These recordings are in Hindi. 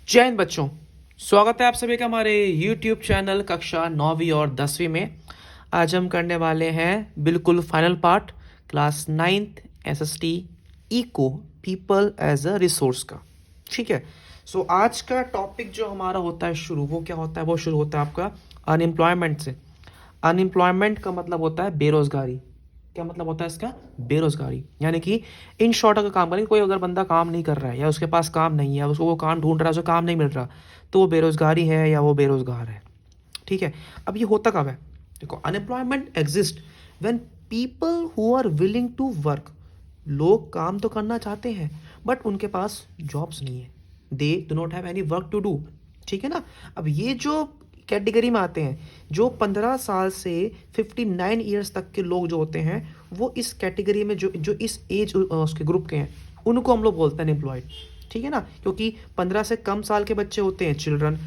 जय हिंद बच्चों, स्वागत है आप सभी का हमारे YouTube चैनल कक्षा 9वीं और 10वीं में। आज हम करने वाले हैं बिल्कुल final part class 9th SST eco people as a resource का। ठीक है, सो आज का टॉपिक जो हमारा होता है शुरू, वो क्या होता है? वो शुरू होता है आपका अनएम्प्लॉयमेंट से। अनएम्प्लॉयमेंट का मतलब होता है बेरोजगारी। क्या मतलब होता है इसका? बेरोजगारी। यानी कि इन शॉर्ट अगर काम करें, कोई अगर बंदा काम नहीं कर रहा है या उसके पास काम नहीं है, उसको वो काम ढूंढ रहा है, उसको काम नहीं मिल रहा, तो वो बेरोजगारी है या वो बेरोजगार है। ठीक है, अब ये होता कब है? देखो, unemployment exist when people who are willing to work. लोग काम तो करना चाहते हैं बट उनके पास जॉब्स नहीं है, they do not have any work to do. ठीक है ना? अब ये जो कैटेगरी में आते हैं, जो 15 साल से 59 ईयर्स तक के लोग जो होते हैं, वो इस कैटेगरी में जो जो इस एज उसके ग्रुप के हैं, उनको हम लोग बोलते हैं अनएम्प्लॉयड। ठीक है ना? क्योंकि 15 से कम साल के बच्चे होते हैं चिल्ड्रन,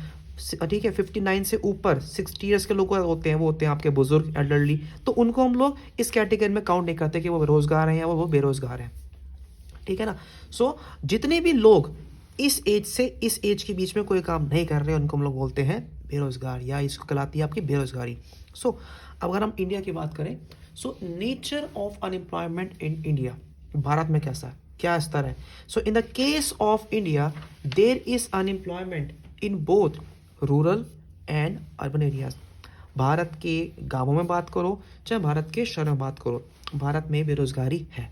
ठीक है, 59 से ऊपर 60 ईयर्स के लोग होते हैं, वो होते हैं आपके बुजुर्ग, एल्डरली। तो उनको हम लोग इस कैटेगरी में काउंट नहीं करते कि वो रोजगार हैं या वो बेरोजगार हैं। ठीक है ना? सो जितने भी लोग इस एज से इस एज के बीच में कोई काम नहीं कर रहे, उनको हम लोग बोलते हैं बेरोजगार, या इसको कहलाती है आपकी बेरोजगारी। सो अगर हम इंडिया की बात करें, so nature of unemployment in India, Bharat में कैसा है, क्या स्तर है? So in the case of India, there is unemployment in both rural and urban areas. Bharat के गांवों में बात करो चाहे भारत के शहरों में बात करो, भारत में बेरोजगारी है।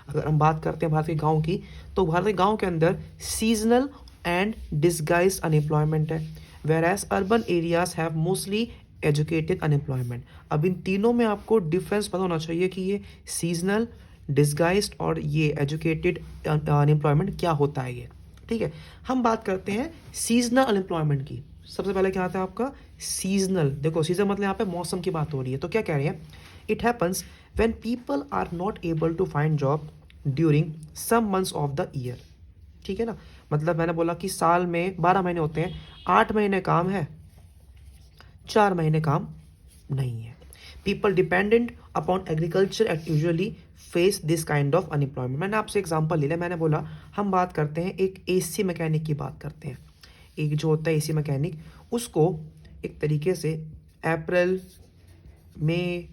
अगर हम बात करते हैं भारत के गांव की, तो भारत के गांव के अंदर सीजनल एंड डिस्गाइज्ड अनएम्प्लॉयमेंट है, whereas urban areas have mostly educated unemployment. अब इन तीनों में आपको डिफरेंस पता होना चाहिए कि ये सीजनल, डिस्गाइज्ड और ये एजुकेटेड अनएम्प्लॉयमेंट क्या होता है ये। ठीक है, हम बात करते हैं सीजनल अनएम्प्लॉयमेंट की। सबसे पहले क्या आता है आपका? सीजनल। देखो, सीजन मतलब यहाँ पे मौसम की बात हो रही है, तो क्या कह रहे हैं? It happens when people are not able to find job during some months of the year. ठीक है ना? मतलब मैंने बोला कि साल में 12 महीने होते हैं, 8 महीने काम है, 4 महीने काम नहीं है। People dependent upon agriculture and usually face this kind of unemployment. मैंने आपसे एग्जांपल ले लिया, मैंने बोला हम बात करते हैं एक एसी मैकेनिक की बात करते हैं। एक जो होता है एसी मैकेनिक, उसको एक तरीके से अप्रैल, मई,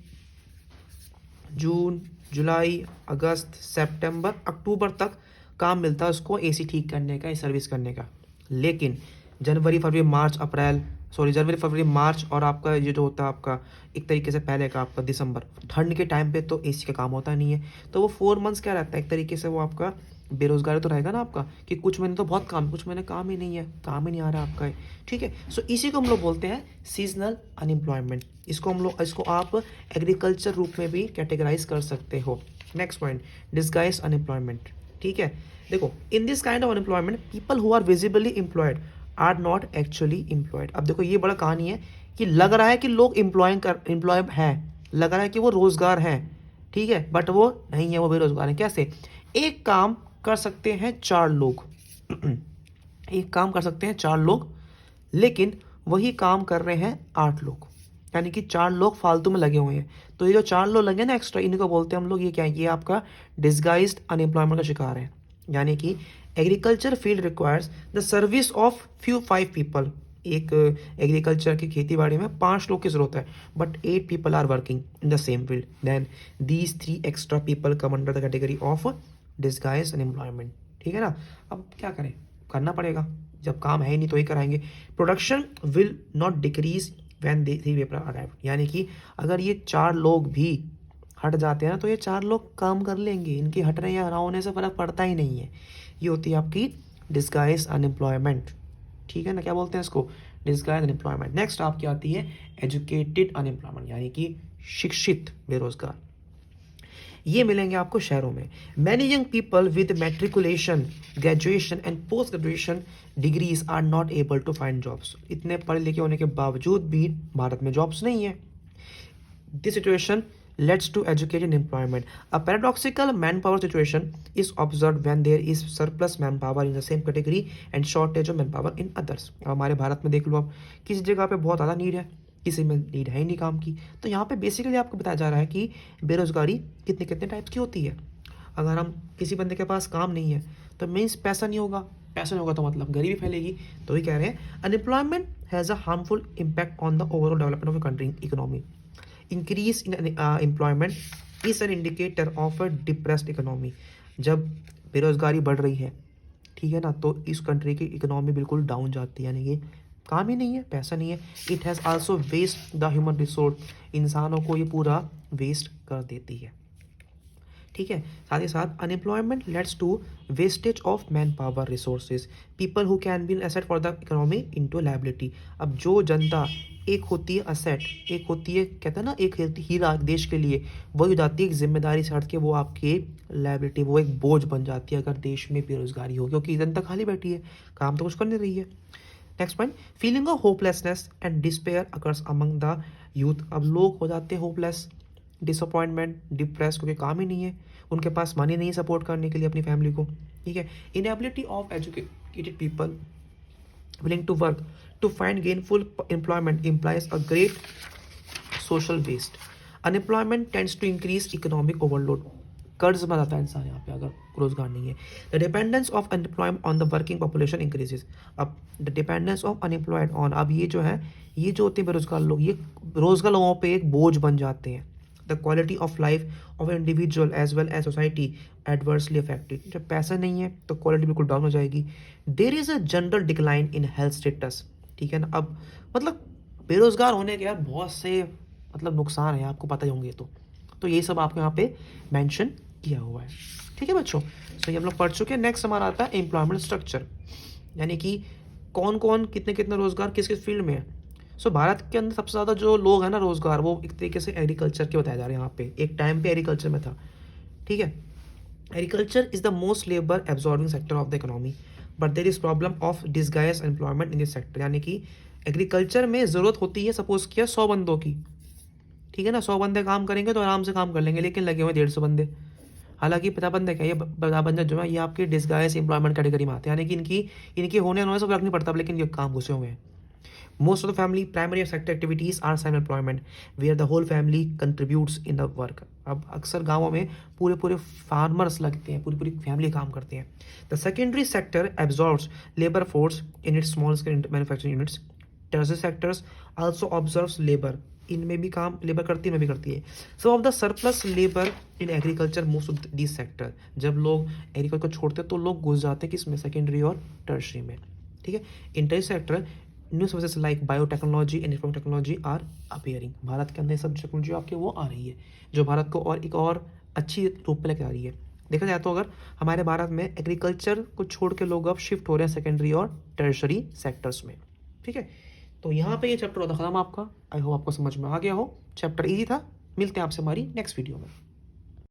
जून, जुलाई, अगस्त, सितंबर, अक्टूबर तक काम मिलता है उसको एसी ठीक करने का, सर्विस करने का। लेकिन जनवरी फरवरी मार्च अप्रैल, सॉरी, जनवरी फरवरी मार्च और आपका ये जो होता है आपका एक तरीके से पहले का आपका दिसंबर, ठंड के टाइम पे तो एसी का काम होता नहीं है, तो वो 4 मंथ्स क्या रहता है एक तरीके से, वो आपका बेरोजगारी तो रहेगा ना आपका, कि कुछ महीने तो बहुत काम, कुछ महीने काम ही नहीं है, काम ही नहीं आ रहा आपका। ठीक है, सो इसी को हम लोग बोलते हैं सीजनल अनएम्प्लॉयमेंट। इसको आप एग्रीकल्चर रूप में भी कैटेगराइज कर सकते हो। Next point, disguise unemployment. ठीक है, देखो, in this kind of unemployment people who are visibly employed are not actually employed. अब देखो, ये बड़ा कहानी है कि लग रहा है कि लोग एम्प्लॉय हैं, लग रहा है कि वो रोजगार हैं, ठीक है, बट वो नहीं है, वो बेरोजगार है। कैसे? एक काम कर सकते हैं 4 लोग एक काम कर सकते हैं 4 लोग, लेकिन वही काम कर रहे हैं 8 लोग, यानी कि 4 लोग फालतू में लगे हुए हैं। तो ये जो 4 लोग लगे ना एक्स्ट्रा, इनको बोलते हैं हम लोग, ये क्या है? ये आपका डिस्गाइज्ड अनएम्प्लॉयमेंट का शिकार है। यानी कि agriculture field requires the service of few 5 people. एक एग्रीकल्चर की खेती बाड़ी में 5 लोग की जरूरत है, but 8 people are working in the same field, then these 3 extra people come under the category of disguise unemployment. ठीक है ना? अब क्या करें? करना पड़ेगा, जब काम है ही नहीं तो ही कराएंगे। Production will not decrease when they 3 people arrive. यानी कि अगर ये 4 लोग भी हट जाते हैं ना, तो ये 4 लोग काम कर लेंगे, इनके हटने या ना होने से फर्क पड़ता ही नहीं है। ये होती है आपकी डिस्गाइज अनएम्प्लॉयमेंट। ठीक है ना? क्या बोलते हैं इसको? Disguise unemployment. नेक्स्ट आपकी आती है एजुकेटेड अनएम्प्लॉयमेंट, यानी कि शिक्षित बेरोजगार। ये मिलेंगे आपको शहरों में। Many young people with matriculation, graduation and post graduation degrees are not able to find jobs. इतने पढ़े लिखे होने के बावजूद भी भारत में जॉब्स नहीं है। This situation leads to educated employment. A paradoxical manpower situation is observed when there is surplus manpower in the same category and shortage of manpower in others. अब हमारे भारत में देख लो आप, किसी जगह पे बहुत ज़्यादा नीड है, किसी में नीड है ही नहीं काम की। तो यहाँ पे बेसिकली आपको बताया जा रहा है कि बेरोजगारी कितने कितने टाइप्स की होती है। अगर हम किसी बंदे के पास काम नहीं है तो मीन्स पैसा नहीं होगा, पैसा नहीं होगा तो मतलब गरीबी फैलेगी। तो ये कह रहे हैं unemployment has a harmful impact on the overall development of country economy. Increase in employment is an indicator of a depressed economy. जब बेरोजगारी बढ़ रही है, ठीक है ना, तो इस कंट्री की इकोनॉमी बिल्कुल डाउन जाती है, यानी कि काम ही नहीं है, पैसा नहीं है। It has also waste the human resource, इंसानों को ये पूरा वेस्ट कर देती है, ठीक है। साथ ही साथ unemployment lets to wastage of man power resources, people who can be an asset for the economy into liability. अब जो जनता, एक होती है असेट, एक होती है, कहते हैं ना, एक हीरा देश के लिए, वही हो जाती है एक जिम्मेदारी से हट के वो आपकी लायबिलिटी, वो एक बोझ बन जाती है अगर देश में बेरोजगारी हो, क्योंकि जनता खाली बैठी है, काम तो कुछ कर नहीं रही है। Next point, feeling of hopelessness and despair occurs among the youth. अब लोग हो जाते हैं होपलेस, डिसअपॉइंटमेंट, डिप्रेस, क्योंकि काम ही नहीं है, उनके पास मनी नहीं है सपोर्ट करने के लिए अपनी फैमिली को, ठीक है। Inability of educated people willing to work to find gainful employment implies a great social waste. Unemployment tends to increase economic overload. कर्ज में जाता है इंसान यहाँ पे अगर रोजगार नहीं है। The dependence of unemployment on the working population increases. अब the dependence of unemployed on, अब ये जो है, ये जो होते हैं बेरोजगार लोग, ये रोजगार लोगों पे एक बोझ बन जाते हैं। The quality of life of individual as well as society adversely affected. जब पैसा नहीं है तो क्वालिटी बिल्कुल डाउन हो जाएगी। There is a general decline in health status, ठीक है ना। अब मतलब बेरोजगार होने के यार बहुत से मतलब नुकसान है, आपको पता ही होंगे। तो ये सब आपको यहाँ पे मेंशन किया हुआ है, ठीक है बच्चों। सो ये हम लोग पढ़ चुके हैं। नेक्स्ट हमारा आता है एम्प्लॉयमेंट स्ट्रक्चर, यानी कि कौन कौन कितने कितने रोजगार किस किस फील्ड में है। सो भारत के अंदर सबसे ज़्यादा जो लोग हैं ना रोजगार, वो एक तरीके से एग्रीकल्चर के बताया जा रहे हैं यहाँ पे। एक टाइम पे एग्रीकल्चर में था, ठीक है। Agriculture is the most labour absorbing sector of the economy, but there is problem of disguise employment in this sector. यानी कि एग्रीकल्चर में ज़रूरत होती है सपोज किया 100 बंदों की, ठीक है ना। 100 बंदे काम करेंगे तो आराम से काम कर लेंगे, लेकिन लगे हुए 150 बंदे। हालांकि 50 बंदे क्या, ये 50 बंदे जो है ये आपके डिसगाइज एम्प्लॉयमेंट कैटेगरी में आते हैं, यानी कि इनकी होने से फर्क नहीं पड़ता, लेकिन ये काम घुसे हुए हैं। Most of the family primary sector activities are self-employment, where the whole family contributes in the work. अब अक्सर गाँवों में पूरे पूरे फार्मर्स लगते हैं, पूरी पूरी फैमिली काम करते हैं। The secondary sector absorbs labor force in its small scale manufacturing units. Tertiary sectors also absorbs labor. इनमें भी काम लेबर करती है, इनमें भी करती है। Some of the surplus labor in agriculture moves to these sector. जब लोग एग्रीकल्चर को छोड़ते हैं तो लोग घुस जाते हैं किसमें, सेकेंडरी और टर्शरी में, ठीक है। In tertiary sector new services like biotechnology and information technology are appearing. Bharat के अंदर सब टेक्नोलॉजी आपके वो आ रही है जो भारत को और एक और अच्छी रूप में लेकर आ रही है। देखा जाए तो अगर हमारे भारत में एग्रीकल्चर को छोड़ के लोग अब शिफ्ट हो रहे हैं सेकेंडरी और टर्शरी सेक्टर्स में, ठीक है। तो यहाँ पे ये चैप्टर होता खत्म आपका। आई होप आपको समझ में आ गया हो। चैप्टर ईजी था। मिलते हैं आपसे हमारी नेक्स्ट वीडियो में।